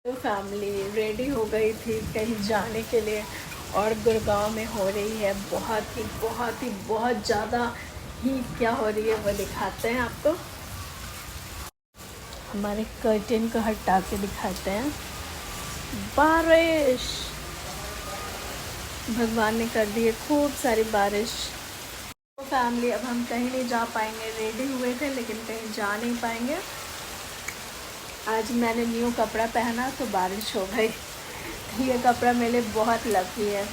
तो family ready हो गई थी कहीं जाने के लिए और गुड़गांव में हो रही है बहुत ज़्यादा ही क्या हो रही है वो दिखाते हैं आपको। हमारे कर्टेन को हटा के दिखाते हैं। बारिश, भगवान ने कर दी है खूब सारी बारिश। तो फैमिली अब हम कहीं नहीं जा पाएंगे, रेडी हुए थे लेकिन कहीं जा नहीं पाएंगे। आज मैंने न्यू कपड़ा पहना तो बारिश हो गई। ये कपड़ा मेरे लिए बहुत लकी है।